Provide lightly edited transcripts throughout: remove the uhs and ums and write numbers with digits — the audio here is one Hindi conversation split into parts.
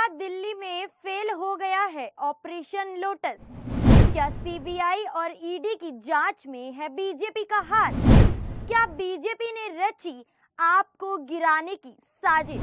दिल्ली में फेल हो गया है ऑपरेशन लोटस? क्या सीबीआई और ईडी की जांच में है बीजेपी का हाथ? क्या बीजेपी ने रची आपको गिराने की साजिश?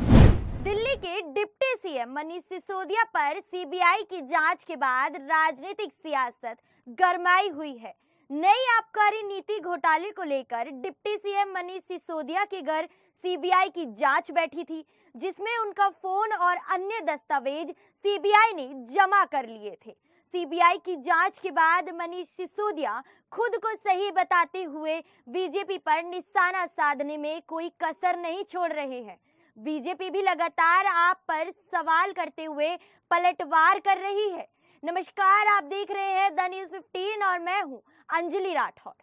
दिल्ली के डिप्टी सीएम मनीष सिसोदिया पर सीबीआई की जांच के बाद राजनीतिक सियासत गरमाई हुई है। नई आबकारी नीति घोटाले को लेकर डिप्टी सीएम मनीष सिसोदिया के घर सीबीआई की जांच बैठी थी, जिसमें उनका फोन और अन्य दस्तावेज सीबीआई ने जमा कर लिए थे। सीबीआई की जांच के बाद मनीष सिसोदिया खुद को सही बताते हुए बीजेपी पर निशाना साधने में कोई कसर नहीं छोड़ रहे हैं। बीजेपी भी लगातार आप पर सवाल करते हुए पलटवार कर रही है। नमस्कार, आप देख रहे हैं द न्यूज़ 15 और मैं हूं अंजलि राठौर।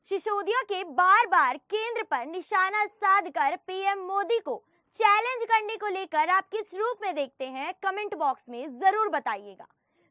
सिसोदिया के बार बार केंद्र पर निशाना साधकर पीएम मोदी को चैलेंज करने को लेकर आप किस रूप में देखते हैं, कमेंट बॉक्स में जरूर बताइएगा।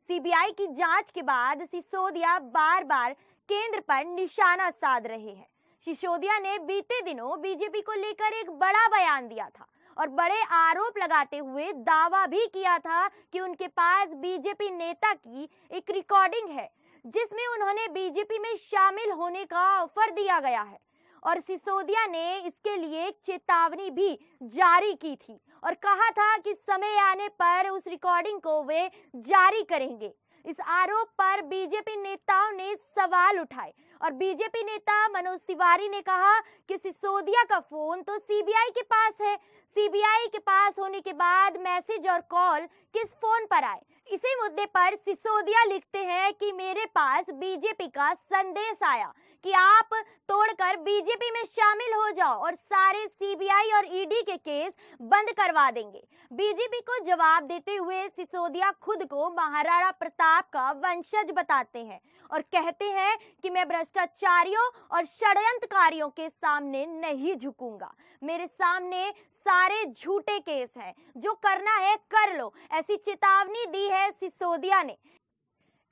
सीबीआई की जांच के बाद सिसोदिया बार बार केंद्र पर निशाना साध रहे हैं। सिसोदिया ने बीते दिनों बीजेपी को लेकर एक बड़ा बयान दिया था और बड़े आरोप लगाते हुए दावा भी किया था कि उनके पास बीजेपी नेता की एक रिकॉर्डिंग है, जिसमें उन्होंने बीजेपी में शामिल होने का ऑफर दिया गया है और सिसोदिया ने इसके लिए एक चेतावनी भी जारी की थी और कहा था कि समय आने पर उस रिकॉर्डिंग को वे जारी करेंगे। इस आरोप पर बीजेपी नेताओं ने सवाल उठाए और बीजेपी नेता मनोज तिवारी ने कहा कि सिसोदिया का फोन तो सीबीआई के पास है, सीबीआई के पास होने के बाद मैसेज और कॉल किस फोन पर आए। इसी मुद्दे पर सिसोदिया लिखते हैं कि मेरे पास बीजेपी का संदेश आया कि आप तोड़कर बीजेपी में शामिल हो जाओ और सारे सीबीआई और ईडी के केस बंद करवा देंगे। बीजेपी को जवाब देते हुए सिसोदिया खुद को महाराणा प्रताप का वंशज बताते हैं और कहते हैं कि मैं भ्रष्टाचारियों और षड्यंत्रकारियों के सामने नहीं झुकूंगा। मेरे सामने सारे झूठे केस हैं, जो करना है कर लो, ऐसी चेतावनी दी है सिसोदिया ने।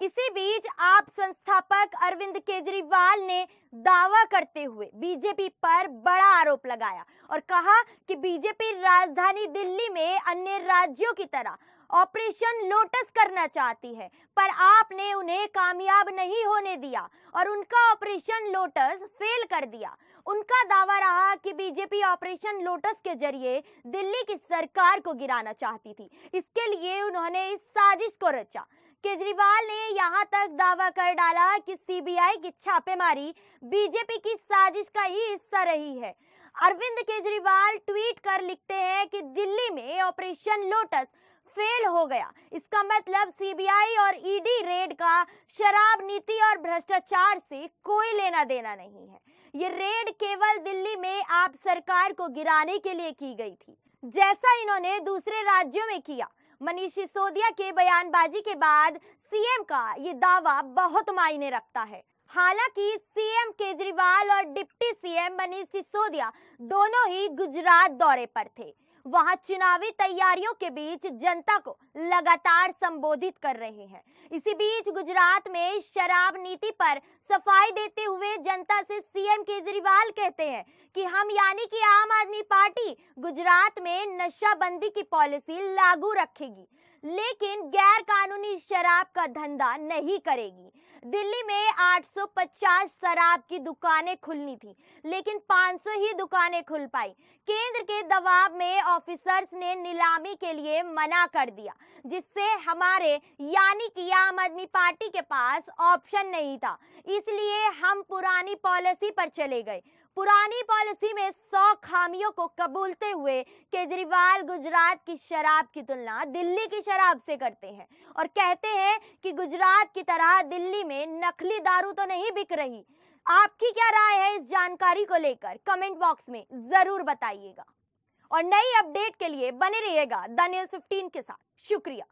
इसी बीच आप संस्थापक अरविंद केजरीवाल ने दावा करते हुए बीजेपी पर बड़ा आरोप लगाया और कहा कि बीजेपी राजधानी दिल्ली में अन्य राज्यों की तरह ऑपरेशन लोटस करना चाहती है, पर आपने उन्हें कामयाब नहीं होने दिया और उनका ऑपरेशन लोटस फेल कर दिया। उनका दावा रहा कि बीजेपी ऑपरेशन लोटस के जरिए दिल्ली की सरकार को गिराना चाहती थी, इसके लिए उन्होंने इस साजिश को रचा। केजरीवाल ने यहां तक दावा कर डाला कि सीबीआई की छापेमारी बीजेपी की साजिश का ही हिस्सा रही है। अरविंद केजरीवाल ट्वीट कर लिखते हैं कि दिल्ली में ऑपरेशन लोटस फेल हो गया, इसका मतलब सीबीआई और ईडी रेड का शराब नीति और भ्रष्टाचार से कोई लेना देना नहीं है। ये रेड केवल दिल्ली में आप सरकार को गिराने के लिए की गई थी, जैसा इन्होंने दूसरे राज्यों में किया। मनीष सिसोदिया के बयानबाजी के बाद सीएम का ये दावा बहुत मायने रखता है। हालांकि सीएम केजरीवाल और डिप्टी सीएम मनीष सिसोदिया दोनों ही गुजरात दौरे पर थे। वहां चुनावी तैयारियों के बीच जनता को लगातार संबोधित कर रहे हैं। इसी बीच गुजरात में शराब नीति पर सफाई देते हुए जनता से सीएम केजरीवाल कहते हैं कि हम यानी कि आम आदमी पार्टी गुजरात में नशाबंदी की पॉलिसी लागू रखेगी, लेकिन गैर कानूनी शराब का धंधा नहीं करेगी। दिल्ली में 850 शराब की दुकानें खुलनी थी, लेकिन 500 ही दुकानें खुल पाई। केंद्र के दबाव में ऑफिसर्स ने नीलामी के लिए मना कर दिया, जिससे हमारे यानी कि आम आदमी पार्टी के पास ऑप्शन नहीं था, इसलिए हम पुरानी पॉलिसी पर चले गए। पुरानी पॉलिसी में 100 खामियों को कबूलते हुए केजरीवाल गुजरात की शराब की तुलना दिल्ली की शराब से करते हैं और कहते हैं कि गुजरात की तरह दिल्ली में नकली दारू तो नहीं बिक रही। आपकी क्या राय है इस जानकारी को लेकर, कमेंट बॉक्स में जरूर बताइएगा और नई अपडेट के लिए बने रहिएगा द न्यूज़ 15 के साथ। शुक्रिया।